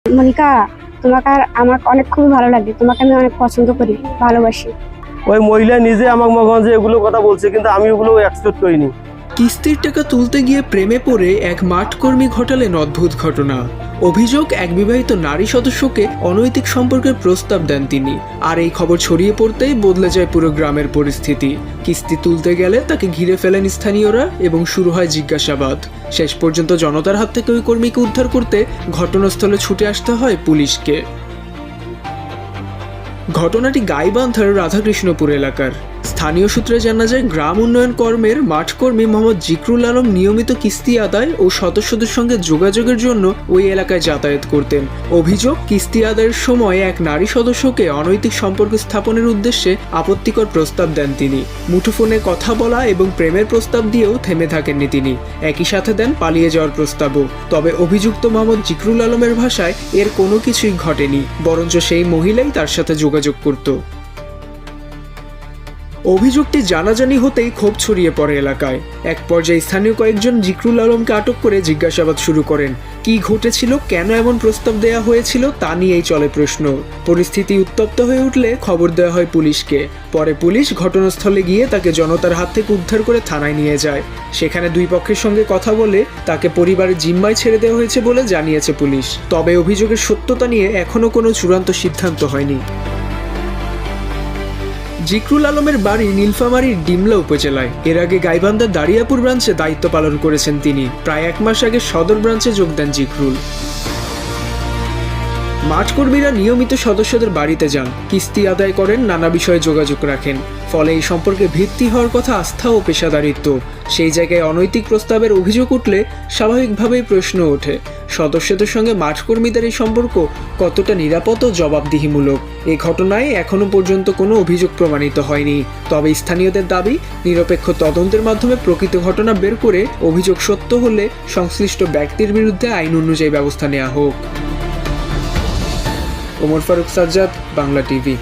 মনিকা, তোমাকে আর আমাকে অনেক খুবই ভালো লাগে। তোমাকে আমি অনেক পছন্দ করি, ভালোবাসি। ওই মহিলা নিজে আমাকে মনে যে এগুলো কথা বলছে, কিন্তু আমি ওগুলো অ্যাকসেপ্ট করিনি। কিস্তির টাকা তুলতে গিয়ে প্রেমে পড়ে এক মাঠকর্মী ঘটালেন অদ্ভুত ঘটনা। অভিযোগ, এক বিবাহিত নারী সদস্যকে অনৈতিক সম্পর্কের প্রস্তাব দেন তিনি। আর এই খবর ছড়িয়ে পড়তেই বদলে যায় পুরো গ্রামের পরিস্থিতি। কিস্তি তুলতে গেলে তাকে ঘিরে ফেলেন স্থানীয়রা এবং শুরু হয় জিজ্ঞাসাবাদ। শেষ পর্যন্ত জনতার হাত থেকে ওই কর্মীকে উদ্ধার করতে ঘটনাস্থলে ছুটে আসতে হয় পুলিশকে। ঘটনাটি গাইবান্ধার রাধাকৃষ্ণপুর এলাকার। স্থানীয় সূত্রে জানা যায়, গ্রাম উন্নয়ন কর্মের মাঠকর্মী মোহাম্মদ জিকরুল আলম নিয়মিত কিস্তি আদায় ও সদস্যদের সঙ্গে যোগাযোগের জন্য ওই এলাকায় যাতায়াত করতেন। অভিযোগ, কিস্তি আদায়ের সময় এক নারী সদস্যকে অনৈতিক সম্পর্ক স্থাপনের উদ্দেশ্যে আপত্তিকর প্রস্তাব দেন তিনি। মুঠোফোনে কথা বলা এবং প্রেমের প্রস্তাব দিয়েও থেমে থাকেননি তিনি, একই সাথে দেন পালিয়ে যাওয়ার প্রস্তাবও। তবে অভিযুক্ত মোহাম্মদ জিকরুল আলমের ভাষায় এর কোনো কিছুই ঘটেনি, বরঞ্চ সেই মহিলাই তার সাথে যোগাযোগ করত। অভিযোগটি জানাজানি হতেই ক্ষোভ ছড়িয়ে পড়ে এলাকায়। এক পর্যায়ে স্থানীয় কয়েকজন জিকরুল আলমকে আটক করে জিজ্ঞাসাবাদ শুরু করেন। কি ঘটেছিল, কেন এমন প্রস্তাব দেয়া হয়েছিল তা নিয়েই চলে প্রশ্ন। পরিস্থিতি উত্তপ্ত হয়ে উঠলে খবর দেওয়া হয় পুলিশকে। পরে পুলিশ ঘটনাস্থলে গিয়ে তাকে জনতার হাত থেকে উদ্ধার করে থানায় নিয়ে যায়। সেখানে দুই পক্ষের সঙ্গে কথা বলে তাকে পরিবারের জিম্মায় ছেড়ে দেওয়া হয়েছে বলে জানিয়েছে পুলিশ। তবে অভিযোগের সত্যতা নিয়ে এখনও কোনো চূড়ান্ত সিদ্ধান্ত হয়নি। জিকরুল আলমের বাড়ি নীলফামারীর ডিমলা উপজেলায়। এর আগে গাইবান্ধার দারিয়াপুর ব্রাঞ্চে দায়িত্ব পালন করেছেন তিনি। প্রায় এক মাস আগে সদর ব্রাঞ্চে যোগ দেন জিকরুল। মাঠকর্মীরা নিয়মিত সদস্যদের বাড়িতে যান, কিস্তি আদায় করেন, নানা বিষয়ে যোগাযোগ রাখেন। ফলে এই সম্পর্কে ভিত্তি হওয়ার কথা আস্থা ও পেশাদারিত্ব। সেই জায়গায় অনৈতিক প্রস্তাবের অভিযোগ উঠলে স্বাভাবিকভাবেই প্রশ্ন ওঠে, সদস্যদের সঙ্গে মাঠকর্মীদের এই সম্পর্ক কতটা নিরাপদ ও জবাবদিহিমূলক। এই ঘটনায় এখনও পর্যন্ত কোনো অভিযোগ প্রমাণিত হয়নি। তবে স্থানীয়দের দাবি, নিরপেক্ষ তদন্তের মাধ্যমে প্রকৃত ঘটনা বের করে অভিযোগ সত্য হলে সংশ্লিষ্ট ব্যক্তির বিরুদ্ধে আইন অনুযায়ী ব্যবস্থা নেওয়া হোক। ওমর ফারুক সাজ্জাদ, বাংলা টিভি।